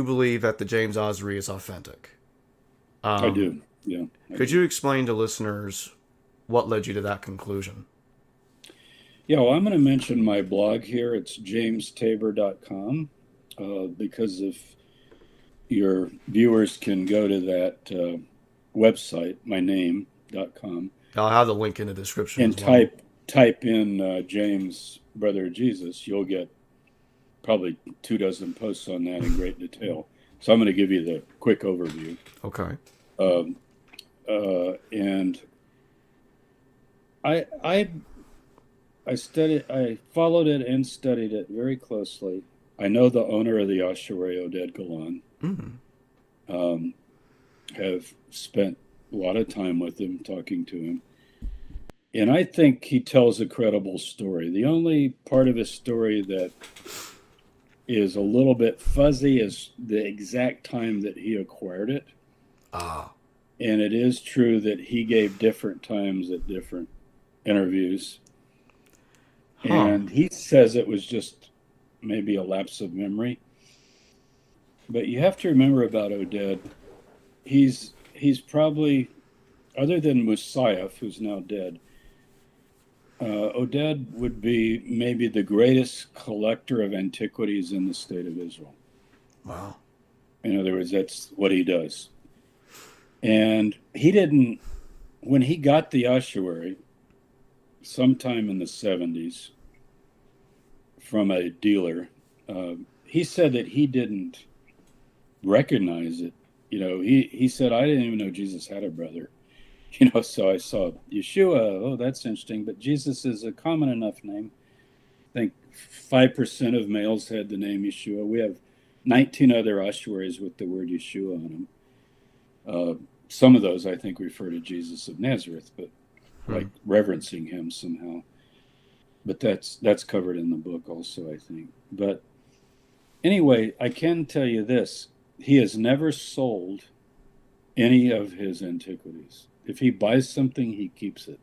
believe that the James Ossuary is authentic. I do. Yeah. Could you explain to listeners what led you to that conclusion? Yeah, well, I'm going to mention my blog here. It's jamestabor.com, because if your viewers can go to that website, my name.com, I'll have the link in the description and as well. type in James Brother Jesus, you'll get probably 24 posts on that in great detail. So I'm going to give you the quick overview. Okay. And I followed it and studied it very closely. I know the owner of the Ossuary, Oded Galan. Have spent a lot of time with him, talking to him. And I think he tells a credible story. The only part of his story that is a little bit fuzzy is the exact time that he acquired it. And it is true that he gave different times at different interviews. And he says it was just maybe a lapse of memory. But you have to remember about Oded, he's probably, other than Musayev, who's now dead, Oded would be maybe the greatest collector of antiquities in the state of Israel. Wow. In other words, that's what he does. And he didn't, when he got the ossuary, sometime in the 70s, from a dealer, he said that he didn't recognize it. He said, I didn't even know Jesus had a brother. So I saw Yeshua. Oh, that's interesting. But Jesus is a common enough name. I think 5% of males had the name Yeshua. We have 19 other ossuaries with the word Yeshua on them. Some of those, I think, refer to Jesus of Nazareth, but like reverencing him somehow. But that's covered in the book also, I think. But anyway, I can tell you this. He has never sold any of his antiquities. If he buys something, he keeps it.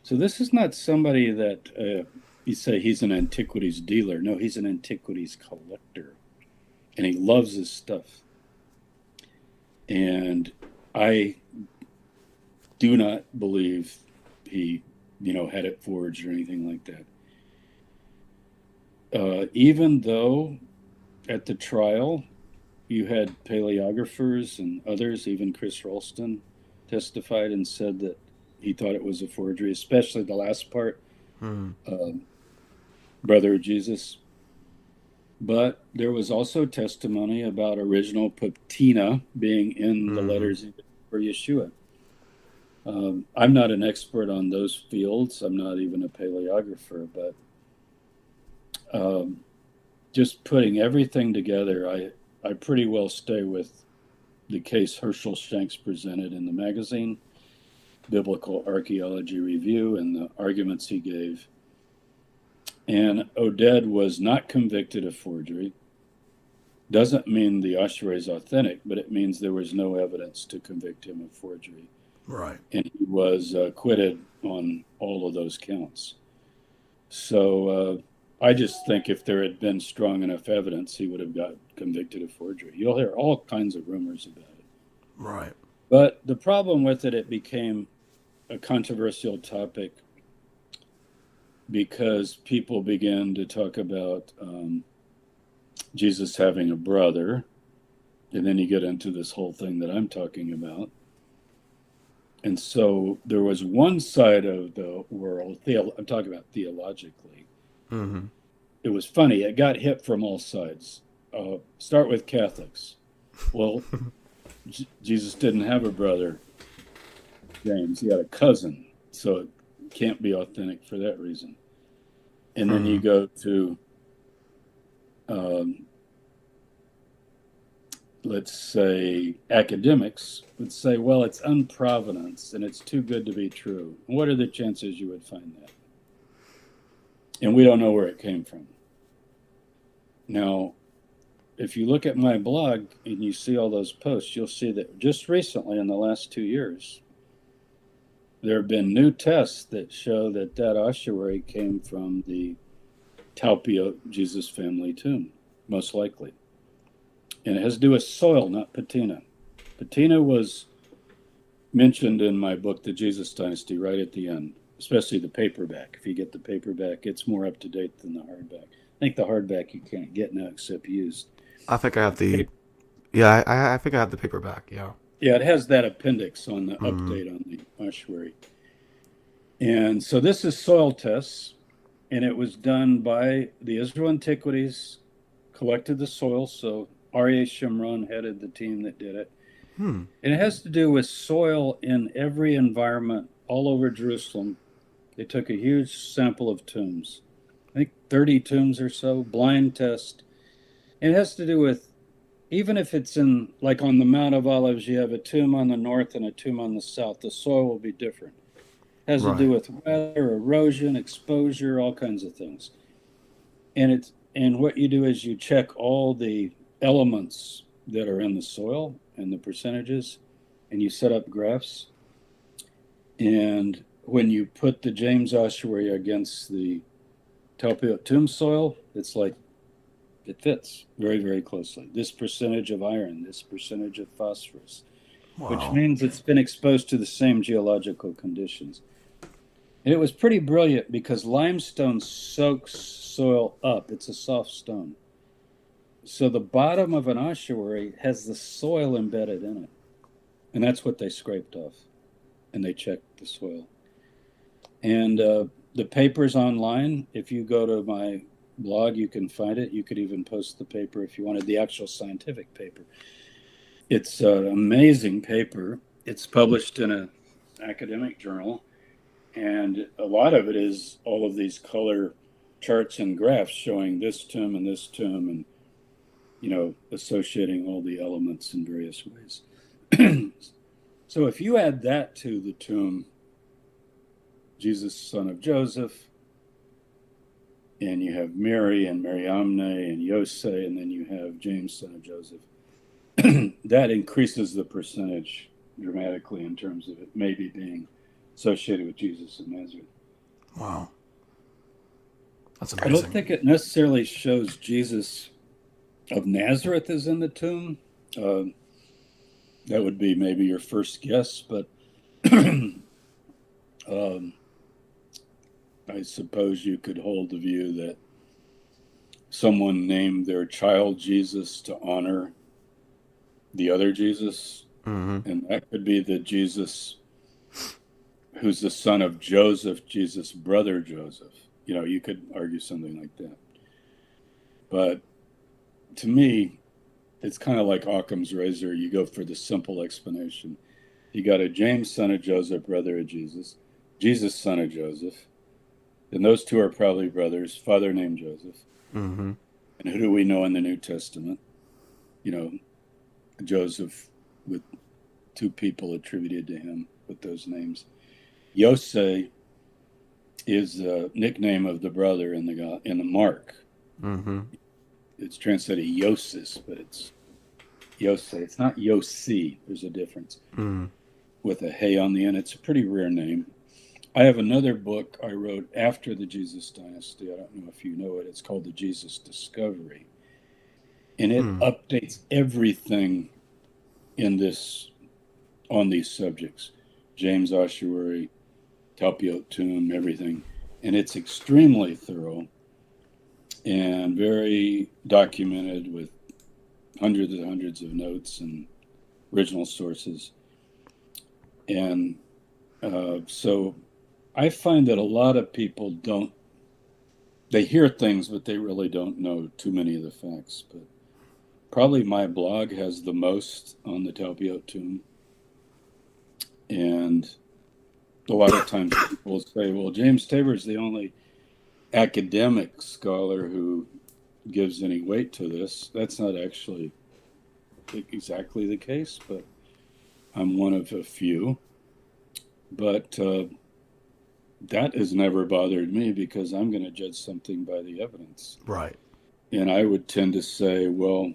So this is not somebody that you say he's an antiquities dealer. No, he's an antiquities collector. And he loves his stuff. And I do not believe he, had it forged or anything like that. Even though at the trial, you had paleographers and others, even Chris Ralston testified and said that he thought it was a forgery, especially the last part, Brother of Jesus. But there was also testimony about original patina being in the letters for Yeshua. I'm not an expert on those fields. I'm not even a paleographer, but just putting everything together, I pretty well stay with the case Herschel Shanks presented in the magazine, Biblical Archaeology Review, and the arguments he gave. And Oded was not convicted of forgery. Doesn't mean the ossuary is authentic, but it means there was no evidence to convict him of forgery. Right. And he was acquitted on all of those counts. So I just think if there had been strong enough evidence, he would have got convicted of forgery. You'll hear all kinds of rumors about it. Right. But the problem with it became a controversial topic because people began to talk about Jesus having a brother. And then you get into this whole thing that I'm talking about. And so there was one side of the world, I'm talking about theologically. It was funny. It got hit from all sides. Start with Catholics. Well, Jesus didn't have a brother, James. He had a cousin. So it can't be authentic for that reason. And then you go to, let's say, academics would say, well, it's unprovenance and it's too good to be true. What are the chances you would find that? And we don't know where it came from. Now, if you look at my blog and you see all those posts, you'll see that just recently, in the last 2 years, there have been new tests that show that ossuary came from the Talpiot Jesus family tomb, most likely. And it has to do with soil, not patina. Patina was mentioned in my book, The Jesus Dynasty, right at the end, especially the paperback. If you get the paperback, it's more up to date than the hardback. I think the hardback you can't get now except used. I think I have the. Yeah, I think I have the paperback. Yeah. Yeah, it has that appendix on the Mm-hmm. update on the Ossuary. And so this is soil tests, and it was done by the Israel Antiquities, collected the soil. So R.A. Shimron headed the team that did it. Hmm. And it has to do with soil in every environment all over Jerusalem. They took a huge sample of tombs, I think 30 tombs or so, blind test. And it has to do with, even if it's in, like on the Mount of Olives, you have a tomb on the north and a tomb on the south, the soil will be different. It has to do Right. with weather, erosion, exposure, all kinds of things. And what you do is you check all the elements that are in the soil and the percentages, and you set up graphs. And when you put the James Ossuary against the Talpiot tomb soil, it's like it fits very, very closely. This percentage of iron, this percentage of phosphorus, which Wow. means it's been exposed to the same geological conditions. And it was pretty brilliant because limestone soaks soil up. It's a soft stone. So the bottom of an ossuary has the soil embedded in it. And that's what they scraped off. And they checked the soil. And the paper's online. If you go to my blog, you can find it. You could even post the paper if you wanted the actual scientific paper. It's an amazing paper. It's published in an academic journal. And a lot of it is all of these color charts and graphs showing this tomb and associating all the elements in various ways. So if you add that to the tomb, Jesus, son of Joseph, and you have Mary and Mariamne and Yosef, and then you have James, son of Joseph, that increases the percentage dramatically in terms of it maybe being associated with Jesus of Nazareth. Wow. That's I don't amazing. think it necessarily shows Jesus of Nazareth is in the tomb. That would be maybe your first guess, but I suppose you could hold the view that someone named their child Jesus to honor the other Jesus, Mm-hmm. and that could be the Jesus who's the son of Joseph, Jesus' brother Joseph. You could argue something like that. But to me, it's kind of like Occam's razor. You go for the simple explanation. You got a James, son of Joseph, brother of Jesus, Jesus, son of Joseph. And those two are probably brothers, father named Joseph. Mm-hmm. And who do we know in the New Testament? Joseph with two people attributed to him with those names. Yosef is a nickname of the brother in the Mark. Mm-hmm. It's translated Yosis, but it's Yosef. It's not Yosi. There's a difference with a hey on the end. It's a pretty rare name. I have another book I wrote after the Jesus Dynasty. I don't know if you know it. It's called The Jesus Discovery. And it updates everything on these subjects. James Ossuary, Talpiot tomb, everything. And it's extremely thorough and very documented with hundreds and hundreds of notes and original sources. And so I find that a lot of people they hear things, but they really don't know too many of the facts. But probably my blog has the most on the Talpiot tomb. And a lot of times people say, well, James Tabor is the only academic scholar who gives any weight to this. That's not actually exactly the case, but I'm one of a few. But that has never bothered me because I'm going to judge something by the evidence. Right. And I would tend to say, well,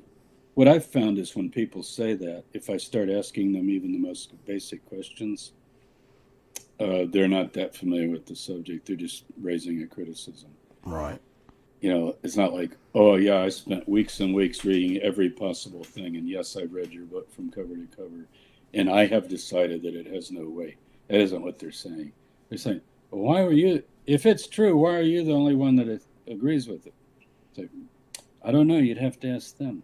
what I've found is when people say that, if I start asking them even the most basic questions, they're not that familiar with the subject. They're just raising a criticism. Right. It's not like, oh yeah, I spent weeks and weeks reading every possible thing, and yes, I've read your book from cover to cover, and I have decided that it has no weight. That isn't what they're saying. They're saying, well, why were you? If it's true, why are you the only one that agrees with it? It's like, I don't know. You'd have to ask them,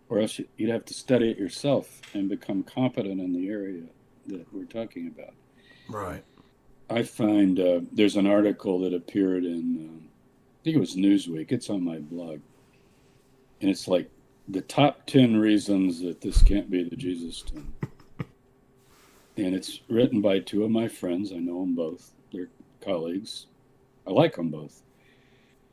or else you'd have to study it yourself and become competent in the area that we're talking about. Right. I find there's an article that appeared in, I think it was Newsweek. It's on my blog. And it's like the top 10 reasons that this can't be the Jesus tomb. And it's written by two of my friends. I know them both. They're colleagues. I like them both.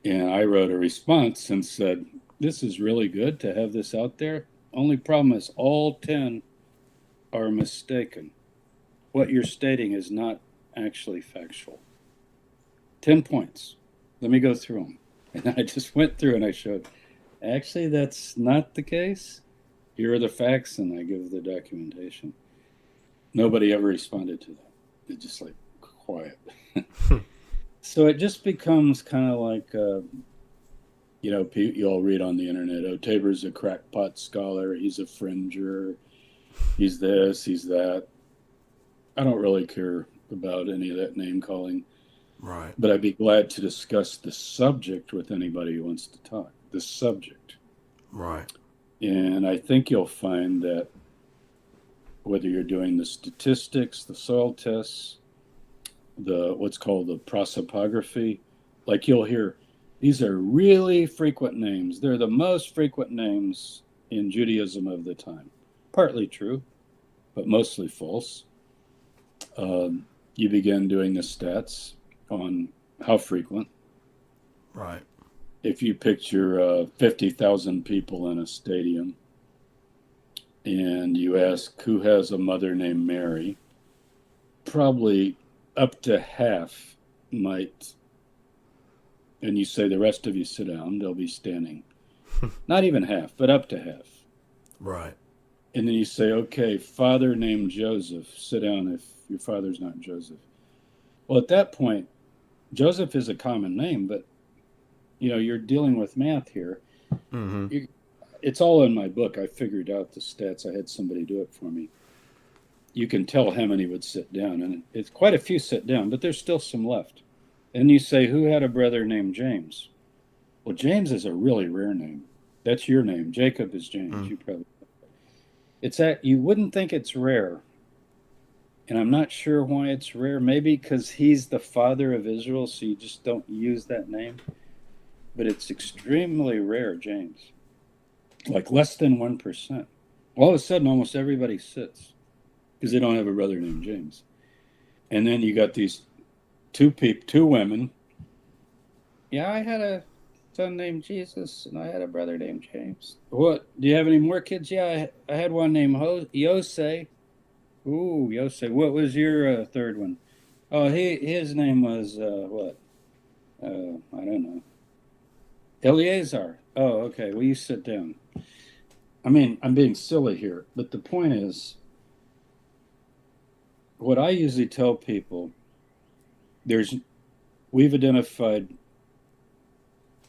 And I wrote a response and said, this is really good to have this out there. Only problem is all 10 are mistaken. What you're stating is not actually factual. 10 points. Let me go through them. And I just went through and I showed, actually, that's not the case. Here are the facts, and I give the documentation. Nobody ever responded to that. They're just like quiet. So it just becomes kind of like, you all read on the internet, oh, Tabor's a crackpot scholar. He's a fringer. He's this, he's that. I don't really care about any of that name calling. Right. But I'd be glad to discuss the subject with anybody who wants to talk. The subject. Right. And I think you'll find that whether you're doing the statistics, the soil tests, the what's called the prosopography, like you'll hear, these are really frequent names. They're the most frequent names in Judaism of the time. Partly true, but mostly false. You begin doing the stats on how frequent. Right. If you picture 50,000 people in a stadium and you ask who has a mother named Mary, probably up to half might, and you say the rest of you sit down, they'll be standing. Not even half, but up to half. Right. And then you say, okay, father named Joseph, sit down if your father's not Joseph. Well, at that point, Joseph is a common name, but you're dealing with math here. Mm-hmm. It's all in my book. I figured out the stats. I had somebody do it for me. You can tell how many would sit down, and it's quite a few sit down, but there's still some left. And you say, who had a brother named James? Well, James is a really rare name. That's your name. Jacob is James. You probably. You wouldn't think it's rare. And I'm not sure why it's rare. Maybe because he's the father of Israel, so you just don't use that name. But it's extremely rare, James. Like less than 1%. All of a sudden, almost everybody sits because they don't have a brother named James. And then you got these two women. Yeah, I had a son named Jesus, and I had a brother named James. What? Do you have any more kids? Yeah, I had one named Yosei. Ooh, Yosei. What was your third one? Oh, his name was what? I don't know. Eleazar. Oh, okay. Well, you sit down. I mean, I'm being silly here, but the point is, what I usually tell people, we've identified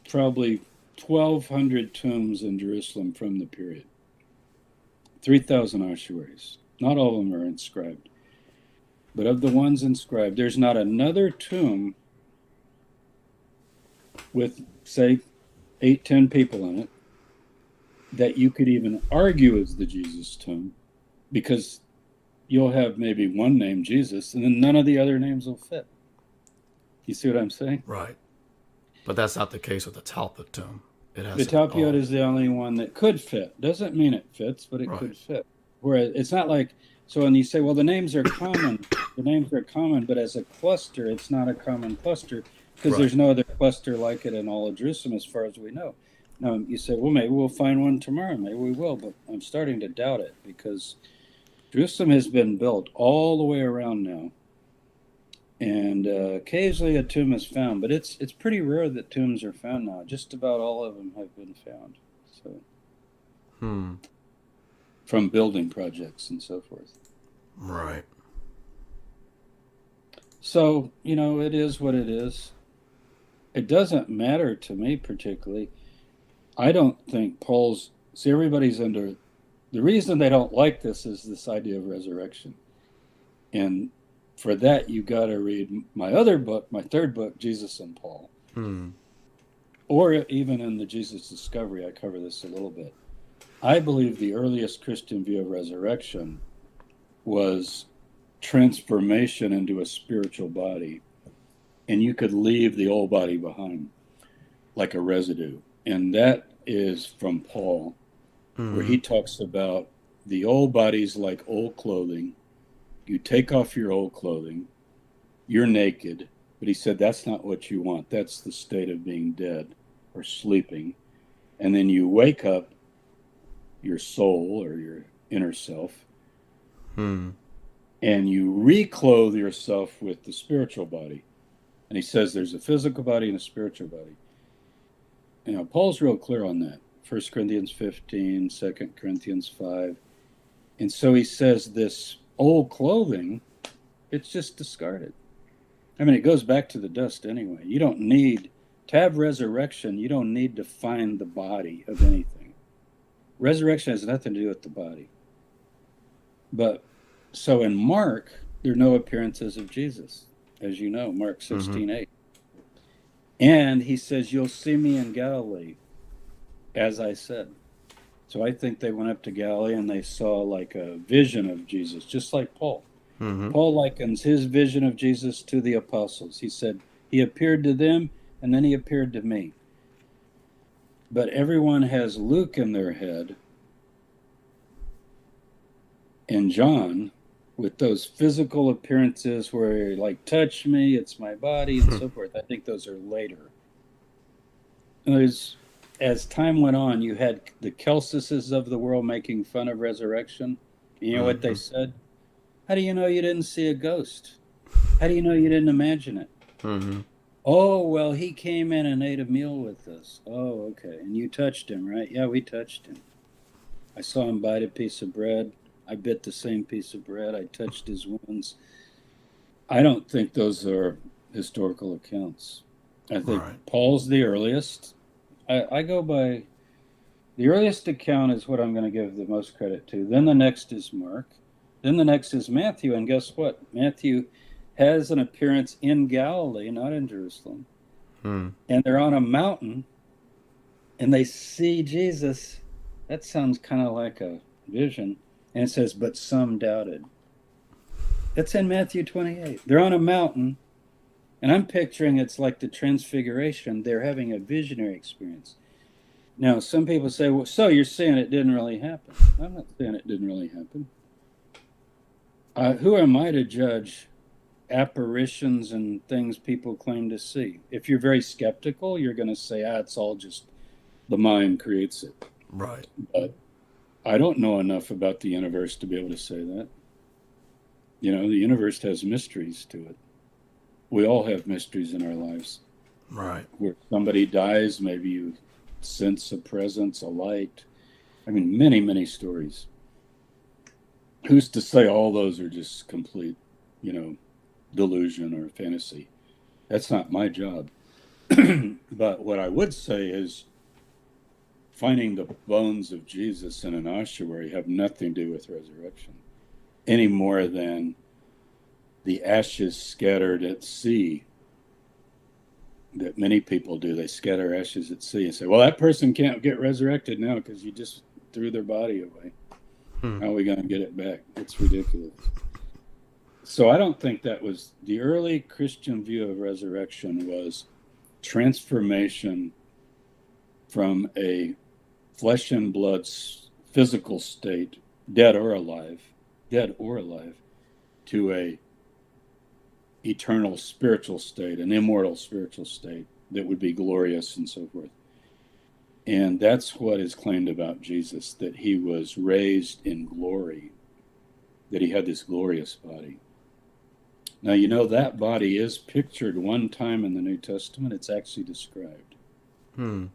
probably 1,200 tombs in Jerusalem from the period. 3,000 ossuaries. Not all of them are inscribed. But of the ones inscribed, there's not another tomb with, say, 8-10 people in it that you could even argue is the Jesus tomb, because you'll have maybe one named Jesus and then none of the other names will fit. You see what I'm saying? Right. But that's not the case with the Talpiot tomb. The Talpiot is the only one that could fit. Doesn't mean it fits, but it could fit. Whereas it's not like, so when you say, well, the names are common, but as a cluster, it's not a common cluster because there's no other cluster like it in all of Jerusalem as far as we know. Now, you say, well, maybe we'll find one tomorrow. Maybe we will, but I'm starting to doubt it because Jerusalem has been built all the way around now. And occasionally a tomb is found, but it's pretty rare that tombs are found now. Just about all of them have been found. So, from building projects and so forth. Right. So, it is what it is. it doesn't matter to me particularly. I don't think Paul's, see, everybody's under, the reason they don't like this is this idea of resurrection. And for that, you got to read my other book, my third book, Jesus and Paul. Or even in the Jesus Discovery, I cover this a little bit. I believe the earliest Christian view of resurrection was transformation into a spiritual body. And you could leave the old body behind like a residue. And that is from Paul, where he talks about the old body's like old clothing. You take off your old clothing, you're naked. But he said that's not what you want. That's the state of being dead or sleeping. And then you wake up, your soul or your inner self, and you reclothe yourself with the spiritual body. And he says there's a physical body and a spiritual body. You know, Paul's real clear on that. 1 Corinthians 15, 2 Corinthians 5. And so he says this old clothing, it's just discarded. I mean, it goes back to the dust anyway. You don't need, to have resurrection, you don't need to find the body of anything. Resurrection has nothing to do with the body. But, so in Mark, there are no appearances of Jesus, as you know, Mark 16:8. And he says, you'll see me in Galilee, as I said. So I think they went up to Galilee and they saw like a vision of Jesus, just like Paul. Paul likens his vision of Jesus to the apostles. He said, he appeared to them and then he appeared to me. But everyone has Luke in their head and John with those physical appearances where like, touch me, it's my body, and so forth. I think those are later. As time went on, you had the Celsuses of the world making fun of resurrection. You know what they said? How do you know you didn't see a ghost? How do you know you didn't imagine it? Oh, well, he came in and ate a meal with us. Oh, okay. And you touched him, right? Yeah, we touched him. I saw him bite a piece of bread. I bit the same piece of bread. I touched his wounds. I don't think those are historical accounts. I think Paul's the earliest. I go by the earliest account is what I'm going to give the most credit to. Then the next is Mark. Then the next is Matthew. And guess what? Matthew has an appearance in Galilee, not in Jerusalem. And they're on a mountain and they see Jesus. That sounds kind of like a vision. And it says, but some doubted. That's in Matthew 28. They're on a mountain, and I'm picturing it's like the Transfiguration. They're having a visionary experience. Now, some people say, well, so you're saying it didn't really happen. I'm not saying it didn't really happen. Who am I to judge apparitions and things people claim to see? If you're very skeptical, you're going to say, it's all just the mind creates it. Right. But I don't know enough about the universe to be able to say that. You know, the universe has mysteries to it. We all have mysteries in our lives. Right. Where somebody dies, maybe you sense a presence, a light. I mean, many, many stories. Who's to say all those are just complete, delusion or fantasy? That's not my job. But what I would say is finding the bones of Jesus in an ossuary have nothing to do with resurrection, any more than the ashes scattered at sea that many people do. They scatter ashes at sea and say, well, that person can't get resurrected now because you just threw their body away. How are we going to get it back? It's ridiculous. So I don't think that was the early Christian view of resurrection was transformation from a flesh and blood physical state, dead or alive, to a eternal spiritual state, an immortal spiritual state that would be glorious and so forth. And that's what is claimed about Jesus, that he was raised in glory, that he had this glorious body. Now, that body is pictured one time in the New Testament. It's actually described.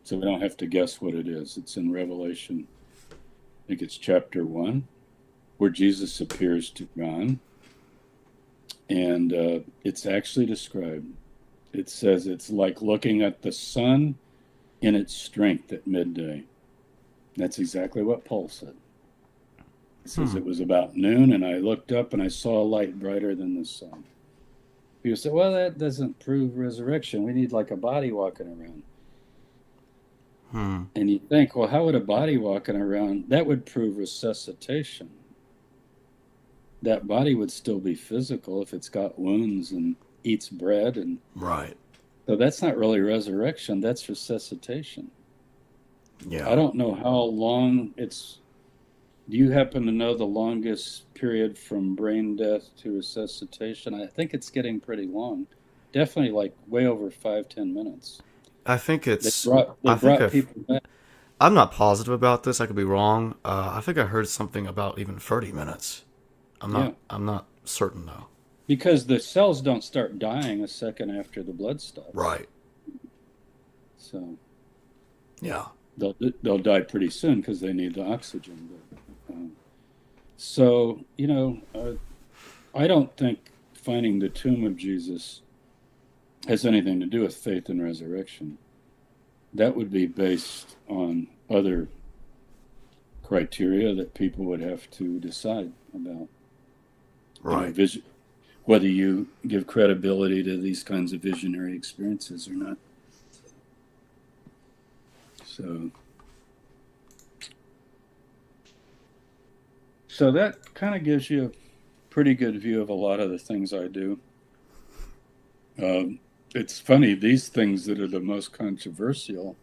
So we don't have to guess what it is. It's in Revelation, I think it's chapter 1, where Jesus appears to John. And it's actually described. It says it's like looking at the sun in its strength at midday. That's exactly what Paul said. It says it was about noon, and I looked up and I saw a light brighter than the sun. People say, well, that doesn't prove resurrection. We need like a body walking around. And you think, well, how would a body walking around? That would prove resuscitation. That body would still be physical if it's got wounds and eats bread. And Right. so that's not really resurrection. That's resuscitation. Yeah. I don't know how long it's. Do you happen to know the longest period from brain death to resuscitation? I think it's getting pretty long. Definitely like way over 5-10 minutes. I think They it's. brought I think people back. I'm not positive about this. I could be wrong. I think I heard something about even 30 minutes. Yeah. I'm not certain though. Because the cells don't start dying a second after the blood stops. Right. So Yeah. they'll die pretty soon because they need the oxygen. So, I don't think finding the tomb of Jesus has anything to do with faith and resurrection. That would be based on other criteria that people would have to decide about. Right. Whether you give credibility to these kinds of visionary experiences or not. So that kind of gives you a pretty good view of a lot of the things I do. It's funny, these things that are the most controversial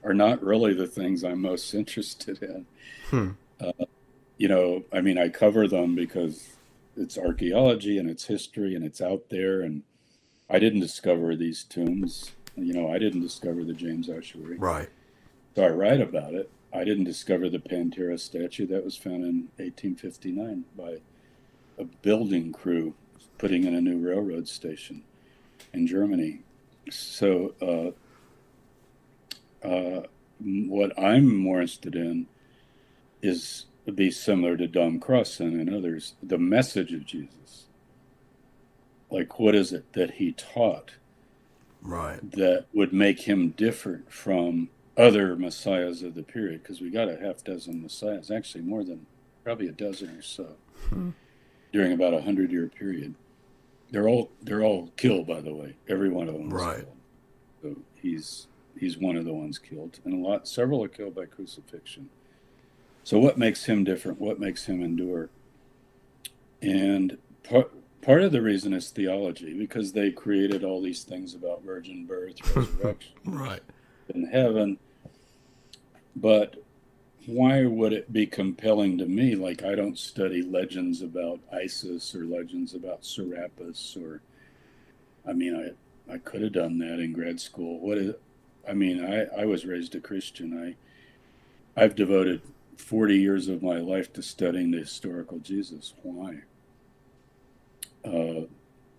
are not really the things I'm most interested in. I cover them because it's archaeology and it's history and it's out there. And I didn't discover these tombs. I didn't discover the James Ossuary. Right. So I write about it. I didn't discover the Pantera statue. That was found in 1859 by a building crew putting in a new railroad station in Germany. So what I'm more interested in is to be similar to Dom Crossan and others, the message of Jesus. Like, what is it that he taught that would make him different from other messiahs of the period? Because we got a half dozen messiahs, actually more than probably a dozen or so, during about 100-year period. They're all killed, by the way. Every one of them was killed. So he's one of the ones killed, and several are killed by crucifixion. So what makes him different? What makes him endure? And part of the reason is theology, because they created all these things about virgin birth, resurrection, and heaven. But why would it be compelling to me? Like, I don't study legends about Isis or legends about Serapis, or, I could have done that in grad school. I was raised a Christian. I've devoted 40 years of my life to studying the historical Jesus. Why?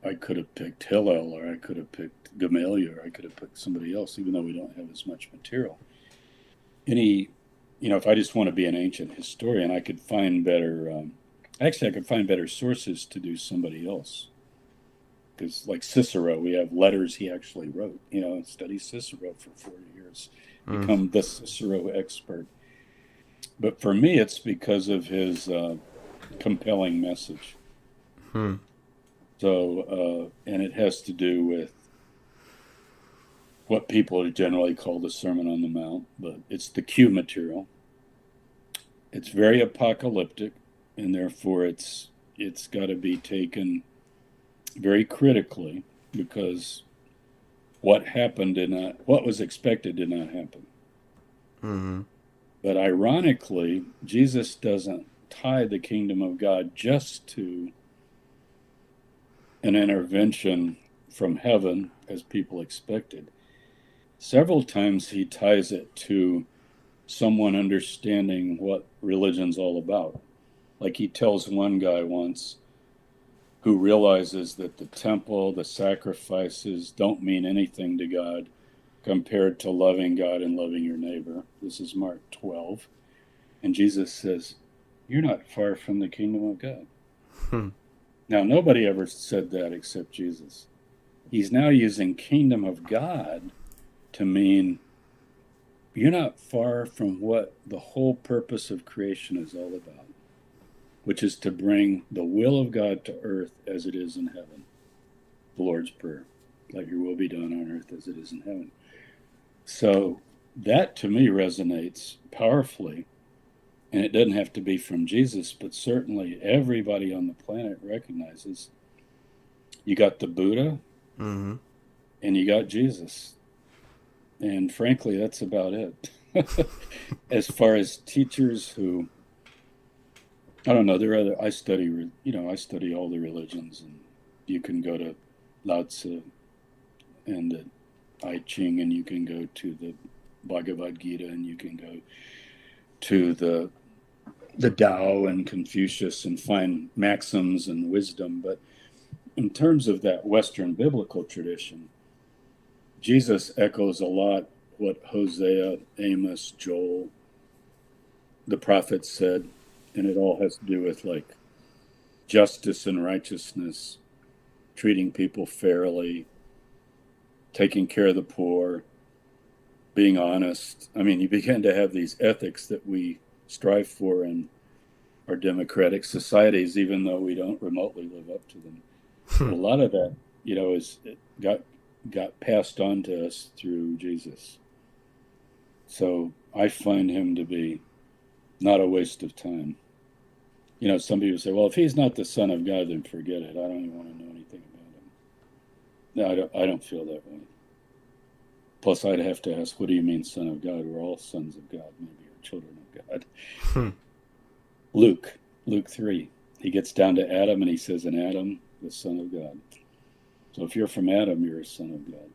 I could have picked Hillel, or I could have picked Gamaliel, or I could have picked somebody else, even though we don't have as much material. If I just want to be an ancient historian, I could find better, I could find better sources to do somebody else. Because like Cicero, we have letters he actually wrote, study Cicero for 40 years, become the Cicero expert. But for me, it's because of his compelling message. So, and it has to do with what people generally call the Sermon on the Mount, but it's the Q material. It's very apocalyptic, and therefore it's got to be taken very critically, because what was expected did not happen. But ironically, Jesus doesn't tie the kingdom of God just to an intervention from heaven, as people expected. Several times he ties it to someone understanding what religion's all about. Like he tells one guy once, who realizes that the temple, the sacrifices don't mean anything to God compared to loving God and loving your neighbor. This is Mark 12. And Jesus says, you're not far from the kingdom of God. Now, nobody ever said that except Jesus. he's now using kingdom of God to mean you're not far from what the whole purpose of creation is all about, which is to bring the will of God to earth as it is in heaven. The Lord's Prayer, let your will be done on earth as it is in heaven. So that to me resonates powerfully. And it doesn't have to be from Jesus, but certainly everybody on the planet recognizes you got the Buddha Mm-hmm. and you got Jesus. And frankly, that's about it. As far as teachers who, I don't know, there are other, I study, I study all the religions, and you can go to Lao Tzu and the I Ching, and you can go to the Bhagavad Gita, and you can go to the Tao and Confucius and find maxims and wisdom. But in terms of that Western biblical tradition, Jesus echoes a lot what Hosea, Amos, Joel, the prophets said, and it all has to do with like justice and righteousness, treating people fairly, taking care of the poor, being honest. I mean, you begin to have these ethics that we strive for in our democratic societies, even though we don't remotely live up to them. But a lot of that, is got passed on to us through Jesus. So I find him to be not a waste of time. Some people say, well, if he's not the Son of God, then forget it. I don't even want to know anything about him. No, I don't feel that way. Plus, I'd have to ask, what do you mean, Son of God? We're all sons of God, maybe, or children of God. Luke 3. He gets down to Adam and he says, "In Adam, the Son of God." So if you're from Adam, you're a son of God.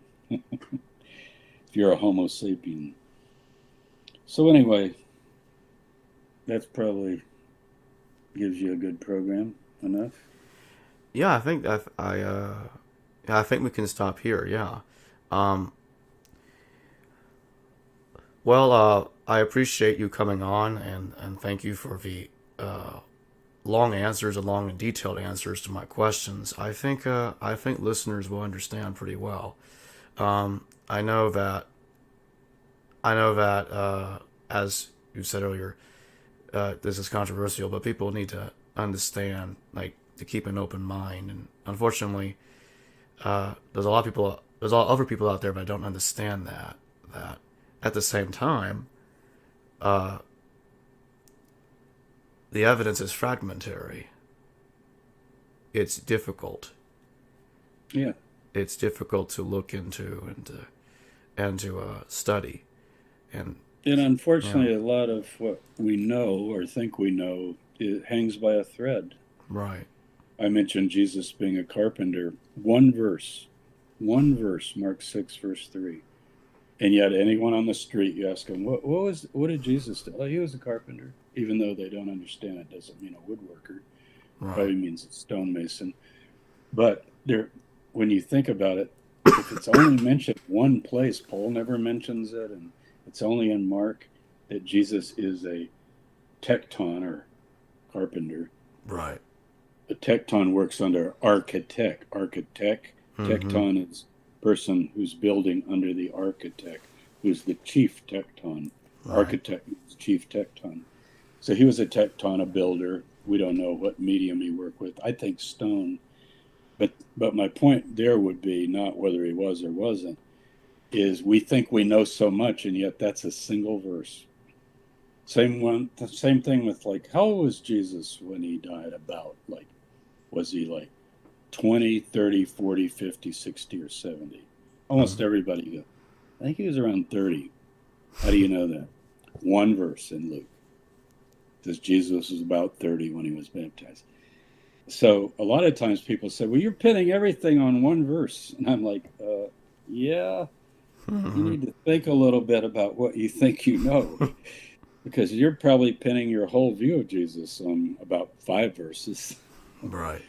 If you're a Homo sapien. So anyway, that's probably gives you a good program enough. Yeah, I think that I think we can stop here. Yeah. Well, I appreciate you coming on, and thank you for the long answers and long and detailed answers to my questions. I think listeners will understand pretty well. I know that as you said earlier, this is controversial, but people need to understand, like, to keep an open mind. And unfortunately, there's a lot of other people out there that don't understand that. That at the same time, the evidence is fragmentary. It's difficult. Yeah. It's difficult to look into and to study. And unfortunately, a lot of what we know or think we know, it hangs by a thread. Right. I mentioned Jesus being a carpenter. One verse, Mark 6, verse 3. And yet anyone on the street, you ask them, what did Jesus do? Oh, he was a carpenter. Even though they don't understand it, doesn't mean a woodworker. Right. Probably means a stonemason. But when you think about it, if it's only mentioned one place, Paul never mentions it, and it's only in Mark that Jesus is a tecton or carpenter. Right. A tecton works under architect. Tecton is person who's building under the architect, who's the chief tecton. Right. Architect is chief tecton. So he was a tecton, a builder. We don't know what medium he worked with. I think stone. But my point there would be not whether he was or wasn't, is we think we know so much, and yet that's a single verse. Same thing with, like, how old was Jesus when he died? About, like, was he like 20, 30, 40, 50, 60, or 70? Almost everybody goes, I think he was around 30. How do you know that? One verse in Luke says Jesus was about 30 when he was baptized. So a lot of times people say, well, you're pinning everything on one verse. And I'm like, yeah, you need to think a little bit about what you think you know. Because you're probably pinning your whole view of Jesus on about 5 verses. Right.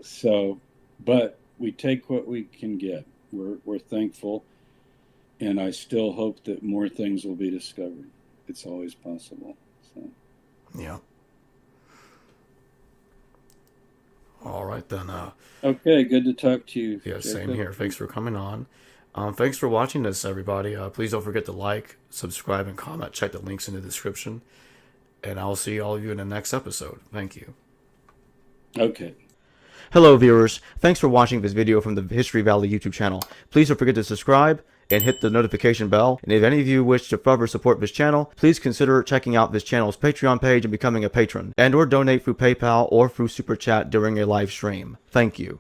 So, but we take what we can get. We're thankful. And I still hope that more things will be discovered. It's always possible. So. Yeah. All right, then. Okay, good to talk to you. Yeah, same Jacob. here. Thanks for coming on. Thanks for watching this, everybody. Please don't forget to like, subscribe, and comment. Check the links in the description. And I'll see all of you in the next episode. Thank you. Okay. Hello viewers, thanks for watching this video from the History Valley YouTube channel. Please don't forget to subscribe and hit the notification bell. And if any of you wish to further support this channel, please consider checking out this channel's Patreon page and becoming a patron, and or donate through PayPal or through Super Chat during a live stream. Thank you.